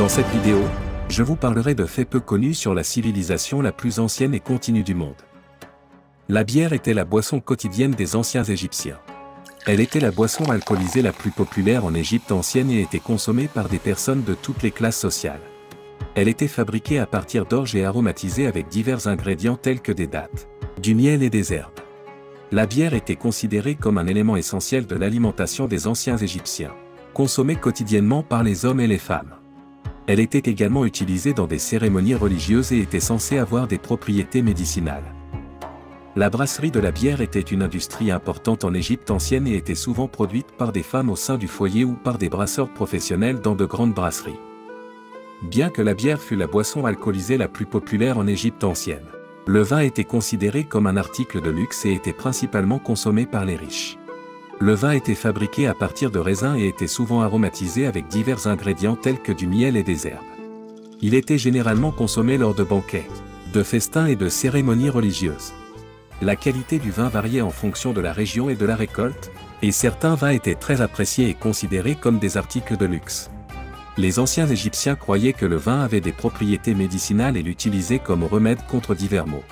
Dans cette vidéo, je vous parlerai de faits peu connus sur la civilisation la plus ancienne et continue du monde. La bière était la boisson quotidienne des anciens Égyptiens. Elle était la boisson alcoolisée la plus populaire en Égypte ancienne et était consommée par des personnes de toutes les classes sociales. Elle était fabriquée à partir d'orge et aromatisée avec divers ingrédients tels que des dattes, du miel et des herbes. La bière était considérée comme un élément essentiel de l'alimentation des anciens Égyptiens, consommée quotidiennement par les hommes et les femmes. Elle était également utilisée dans des cérémonies religieuses et était censée avoir des propriétés médicinales. La brasserie de la bière était une industrie importante en Égypte ancienne et était souvent produite par des femmes au sein du foyer ou par des brasseurs professionnels dans de grandes brasseries. Bien que la bière fût la boisson alcoolisée la plus populaire en Égypte ancienne, le vin était considéré comme un article de luxe et était principalement consommé par les riches. Le vin était fabriqué à partir de raisins et était souvent aromatisé avec divers ingrédients tels que du miel et des herbes. Il était généralement consommé lors de banquets, de festins et de cérémonies religieuses. La qualité du vin variait en fonction de la région et de la récolte, et certains vins étaient très appréciés et considérés comme des articles de luxe. Les anciens Égyptiens croyaient que le vin avait des propriétés médicinales et l'utilisaient comme remède contre divers maux.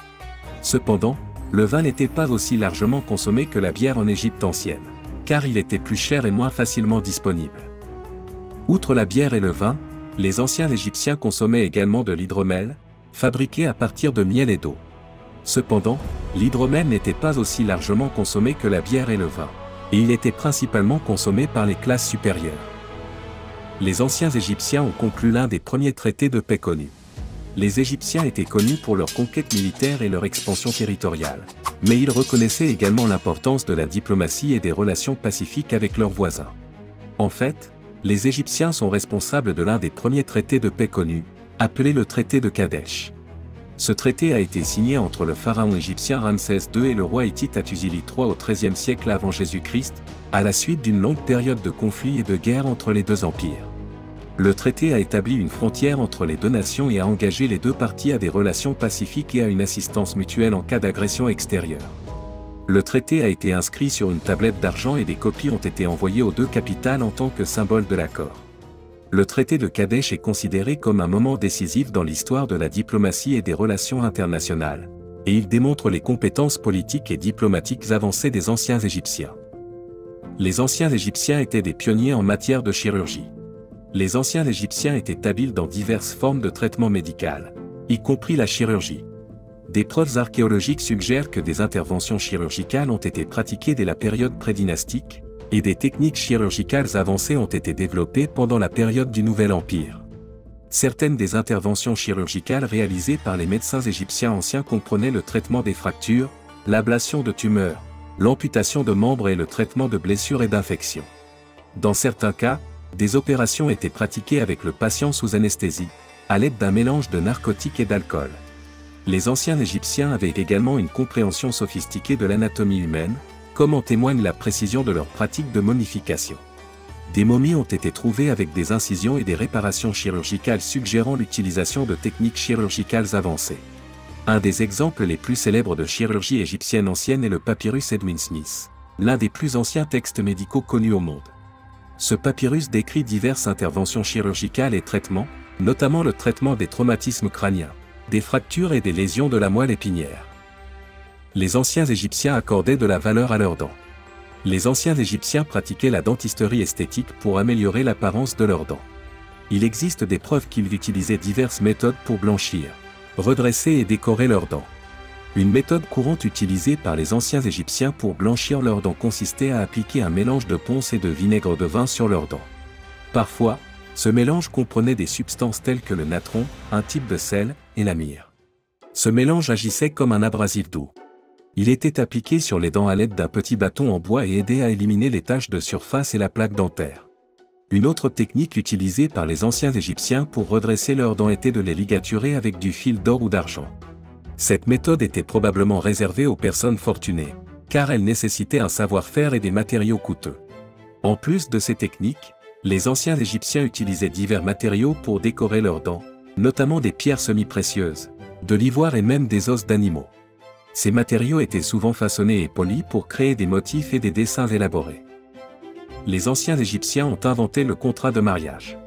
Cependant, le vin n'était pas aussi largement consommé que la bière en Égypte ancienne, car il était plus cher et moins facilement disponible. Outre la bière et le vin, les anciens Égyptiens consommaient également de l'hydromel, fabriqué à partir de miel et d'eau. Cependant, l'hydromel n'était pas aussi largement consommé que la bière et le vin, et il était principalement consommé par les classes supérieures. Les anciens Égyptiens ont conclu l'un des premiers traités de paix connus. Les Égyptiens étaient connus pour leur conquête militaire et leur expansion territoriale, mais ils reconnaissaient également l'importance de la diplomatie et des relations pacifiques avec leurs voisins. En fait, les Égyptiens sont responsables de l'un des premiers traités de paix connus, appelé le traité de Kadesh. Ce traité a été signé entre le pharaon égyptien Ramsès II et le roi hittite Hattusili III au XIIIe siècle avant Jésus-Christ, à la suite d'une longue période de conflits et de guerres entre les deux empires. Le traité a établi une frontière entre les deux nations et a engagé les deux parties à des relations pacifiques et à une assistance mutuelle en cas d'agression extérieure. Le traité a été inscrit sur une tablette d'argent et des copies ont été envoyées aux deux capitales en tant que symbole de l'accord. Le traité de Kadesh est considéré comme un moment décisif dans l'histoire de la diplomatie et des relations internationales, et il démontre les compétences politiques et diplomatiques avancées des anciens Égyptiens. Les anciens Égyptiens étaient des pionniers en matière de chirurgie. Les anciens Égyptiens étaient habiles dans diverses formes de traitement médical, y compris la chirurgie. Des preuves archéologiques suggèrent que des interventions chirurgicales ont été pratiquées dès la période prédynastique, et des techniques chirurgicales avancées ont été développées pendant la période du Nouvel Empire. Certaines des interventions chirurgicales réalisées par les médecins égyptiens anciens comprenaient le traitement des fractures, l'ablation de tumeurs, l'amputation de membres et le traitement de blessures et d'infections. Dans certains cas, des opérations étaient pratiquées avec le patient sous anesthésie, à l'aide d'un mélange de narcotiques et d'alcool. Les anciens Égyptiens avaient également une compréhension sophistiquée de l'anatomie humaine, comme en témoigne la précision de leur pratique de momification. Des momies ont été trouvées avec des incisions et des réparations chirurgicales suggérant l'utilisation de techniques chirurgicales avancées. Un des exemples les plus célèbres de chirurgie égyptienne ancienne est le papyrus Edwin Smith, l'un des plus anciens textes médicaux connus au monde. Ce papyrus décrit diverses interventions chirurgicales et traitements, notamment le traitement des traumatismes crâniens, des fractures et des lésions de la moelle épinière. Les anciens Égyptiens accordaient de la valeur à leurs dents. Les anciens Égyptiens pratiquaient la dentisterie esthétique pour améliorer l'apparence de leurs dents. Il existe des preuves qu'ils utilisaient diverses méthodes pour blanchir, redresser et décorer leurs dents. Une méthode courante utilisée par les anciens Égyptiens pour blanchir leurs dents consistait à appliquer un mélange de ponce et de vinaigre de vin sur leurs dents. Parfois, ce mélange comprenait des substances telles que le natron, un type de sel, et la myrrhe. Ce mélange agissait comme un abrasif doux. Il était appliqué sur les dents à l'aide d'un petit bâton en bois et aidait à éliminer les taches de surface et la plaque dentaire. Une autre technique utilisée par les anciens Égyptiens pour redresser leurs dents était de les ligaturer avec du fil d'or ou d'argent. Cette méthode était probablement réservée aux personnes fortunées, car elle nécessitait un savoir-faire et des matériaux coûteux. En plus de ces techniques, les anciens Égyptiens utilisaient divers matériaux pour décorer leurs dents, notamment des pierres semi-précieuses, de l'ivoire et même des os d'animaux. Ces matériaux étaient souvent façonnés et polis pour créer des motifs et des dessins élaborés. Les anciens Égyptiens ont inventé le contrat de mariage.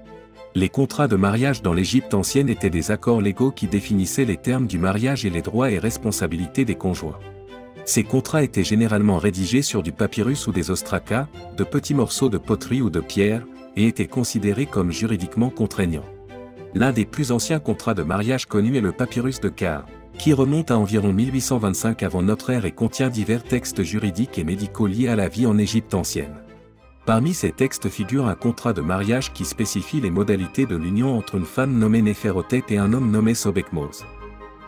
Les contrats de mariage dans l'Égypte ancienne étaient des accords légaux qui définissaient les termes du mariage et les droits et responsabilités des conjoints. Ces contrats étaient généralement rédigés sur du papyrus ou des ostracas, de petits morceaux de poterie ou de pierre, et étaient considérés comme juridiquement contraignants. L'un des plus anciens contrats de mariage connus est le papyrus de Car, qui remonte à environ 1825 avant notre ère et contient divers textes juridiques et médicaux liés à la vie en Égypte ancienne. Parmi ces textes figure un contrat de mariage qui spécifie les modalités de l'union entre une femme nommée Néphérotep et un homme nommé Sobekmos.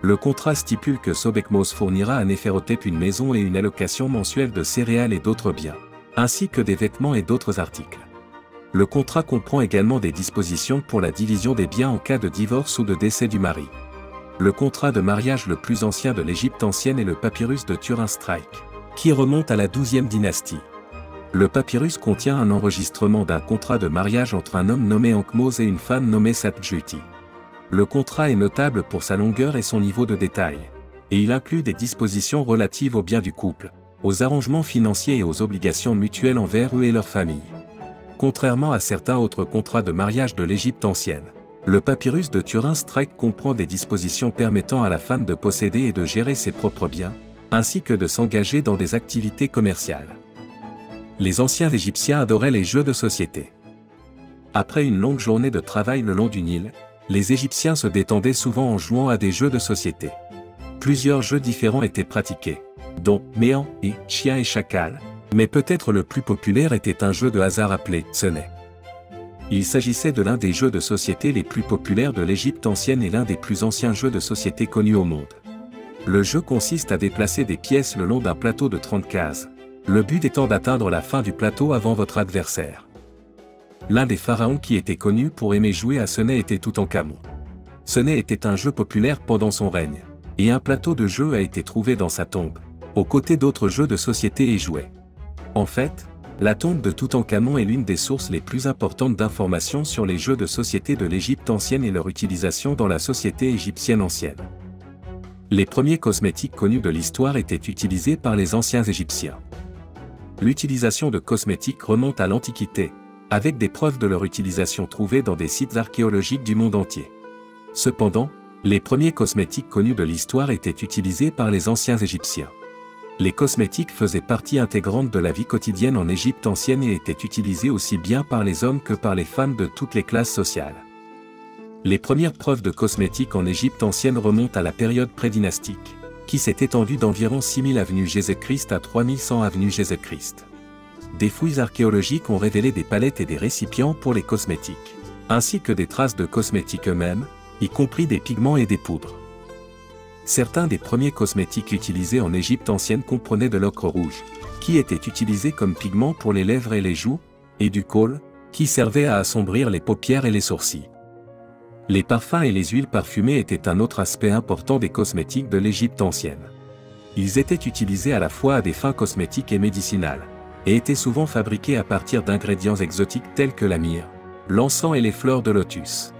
Le contrat stipule que Sobekmos fournira à Néphérotep une maison et une allocation mensuelle de céréales et d'autres biens, ainsi que des vêtements et d'autres articles. Le contrat comprend également des dispositions pour la division des biens en cas de divorce ou de décès du mari. Le contrat de mariage le plus ancien de l'Égypte ancienne est le papyrus de Turin-Strike, qui remonte à la XIIe dynastie. Le papyrus contient un enregistrement d'un contrat de mariage entre un homme nommé Ankmos et une femme nommée Satjuti. Le contrat est notable pour sa longueur et son niveau de détail, et il inclut des dispositions relatives aux biens du couple, aux arrangements financiers et aux obligations mutuelles envers eux et leurs familles. Contrairement à certains autres contrats de mariage de l'Égypte ancienne, le papyrus de Turin-Strike comprend des dispositions permettant à la femme de posséder et de gérer ses propres biens, ainsi que de s'engager dans des activités commerciales. Les anciens Égyptiens adoraient les jeux de société. Après une longue journée de travail le long du Nil, les Égyptiens se détendaient souvent en jouant à des jeux de société. Plusieurs jeux différents étaient pratiqués, dont Méan et Chien et Chacal, mais peut-être le plus populaire était un jeu de hasard appelé Tsené. Il s'agissait de l'un des jeux de société les plus populaires de l'Égypte ancienne et l'un des plus anciens jeux de société connus au monde. Le jeu consiste à déplacer des pièces le long d'un plateau de 30 cases, le but étant d'atteindre la fin du plateau avant votre adversaire. L'un des pharaons qui était connu pour aimer jouer à Séné était Toutankhamon. Séné était un jeu populaire pendant son règne, et un plateau de jeu a été trouvé dans sa tombe, aux côtés d'autres jeux de société et jouets. En fait, la tombe de Toutankhamon est l'une des sources les plus importantes d'informations sur les jeux de société de l'Égypte ancienne et leur utilisation dans la société égyptienne ancienne. Les premiers cosmétiques connus de l'histoire étaient utilisés par les anciens Égyptiens. L'utilisation de cosmétiques remonte à l'Antiquité, avec des preuves de leur utilisation trouvées dans des sites archéologiques du monde entier. Cependant, les premiers cosmétiques connus de l'histoire étaient utilisés par les anciens Égyptiens. Les cosmétiques faisaient partie intégrante de la vie quotidienne en Égypte ancienne et étaient utilisés aussi bien par les hommes que par les femmes de toutes les classes sociales. Les premières preuves de cosmétiques en Égypte ancienne remontent à la période prédynastique, qui s'est étendue d'environ 6000 avenue Jésus-Christ à 3100 avenue Jésus-Christ. Des fouilles archéologiques ont révélé des palettes et des récipients pour les cosmétiques, ainsi que des traces de cosmétiques eux-mêmes, y compris des pigments et des poudres. Certains des premiers cosmétiques utilisés en Égypte ancienne comprenaient de l'ocre rouge, qui était utilisé comme pigment pour les lèvres et les joues, et du khol, qui servait à assombrir les paupières et les sourcils. Les parfums et les huiles parfumées étaient un autre aspect important des cosmétiques de l'Égypte ancienne. Ils étaient utilisés à la fois à des fins cosmétiques et médicinales, et étaient souvent fabriqués à partir d'ingrédients exotiques tels que la myrrhe, l'encens et les fleurs de lotus.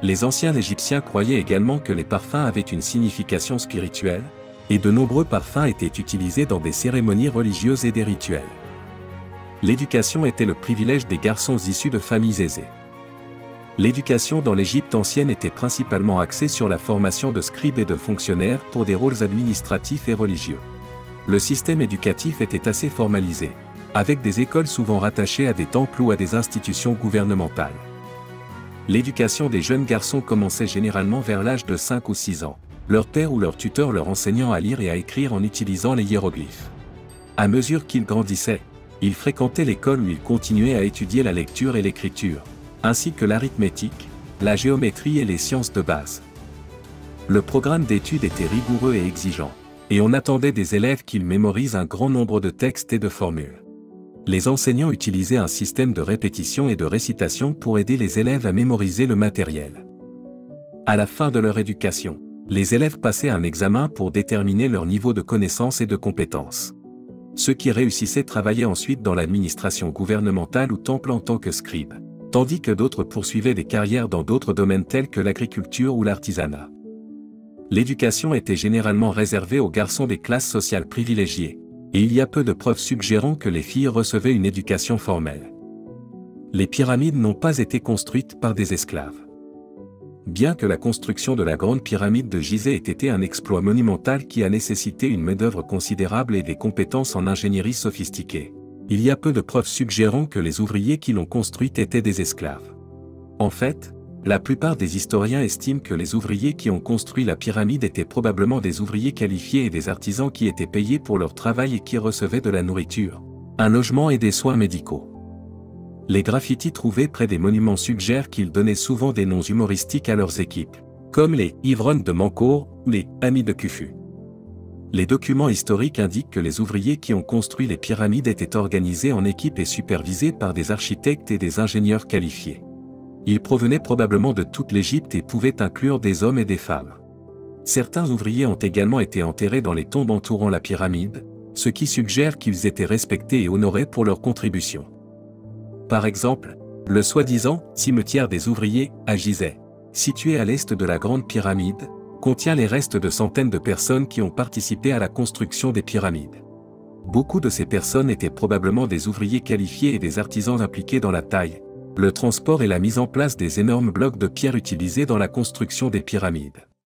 Les anciens Égyptiens croyaient également que les parfums avaient une signification spirituelle, et de nombreux parfums étaient utilisés dans des cérémonies religieuses et des rituels. L'éducation était le privilège des garçons issus de familles aisées. L'éducation dans l'Égypte ancienne était principalement axée sur la formation de scribes et de fonctionnaires pour des rôles administratifs et religieux. Le système éducatif était assez formalisé, avec des écoles souvent rattachées à des temples ou à des institutions gouvernementales. L'éducation des jeunes garçons commençait généralement vers l'âge de 5 ou 6 ans, leur père ou leur tuteur leur enseignant à lire et à écrire en utilisant les hiéroglyphes. À mesure qu'ils grandissaient, ils fréquentaient l'école où ils continuaient à étudier la lecture et l'écriture, ainsi que l'arithmétique, la géométrie et les sciences de base. Le programme d'études était rigoureux et exigeant, et on attendait des élèves qu'ils mémorisent un grand nombre de textes et de formules. Les enseignants utilisaient un système de répétition et de récitation pour aider les élèves à mémoriser le matériel. À la fin de leur éducation, les élèves passaient un examen pour déterminer leur niveau de connaissance et de compétence. Ceux qui réussissaient travaillaient ensuite dans l'administration gouvernementale ou temple en tant que scribes, tandis que d'autres poursuivaient des carrières dans d'autres domaines tels que l'agriculture ou l'artisanat. L'éducation était généralement réservée aux garçons des classes sociales privilégiées, et il y a peu de preuves suggérant que les filles recevaient une éducation formelle. Les pyramides n'ont pas été construites par des esclaves. Bien que la construction de la Grande Pyramide de Gizeh ait été un exploit monumental qui a nécessité une main-d'œuvre considérable et des compétences en ingénierie sophistiquées, il y a peu de preuves suggérant que les ouvriers qui l'ont construite étaient des esclaves. En fait, la plupart des historiens estiment que les ouvriers qui ont construit la pyramide étaient probablement des ouvriers qualifiés et des artisans qui étaient payés pour leur travail et qui recevaient de la nourriture, un logement et des soins médicaux. Les graffitis trouvés près des monuments suggèrent qu'ils donnaient souvent des noms humoristiques à leurs équipes, comme les « ivrognes de Mancourt » ou les « amis de Khufu ». Les documents historiques indiquent que les ouvriers qui ont construit les pyramides étaient organisés en équipes et supervisés par des architectes et des ingénieurs qualifiés. Ils provenaient probablement de toute l'Égypte et pouvaient inclure des hommes et des femmes. Certains ouvriers ont également été enterrés dans les tombes entourant la pyramide, ce qui suggère qu'ils étaient respectés et honorés pour leur contribution. Par exemple, le soi-disant « cimetière des ouvriers » à Gizeh, situé à l'est de la Grande Pyramide, contient les restes de centaines de personnes qui ont participé à la construction des pyramides. Beaucoup de ces personnes étaient probablement des ouvriers qualifiés et des artisans impliqués dans la taille, le transport et la mise en place des énormes blocs de pierre utilisés dans la construction des pyramides.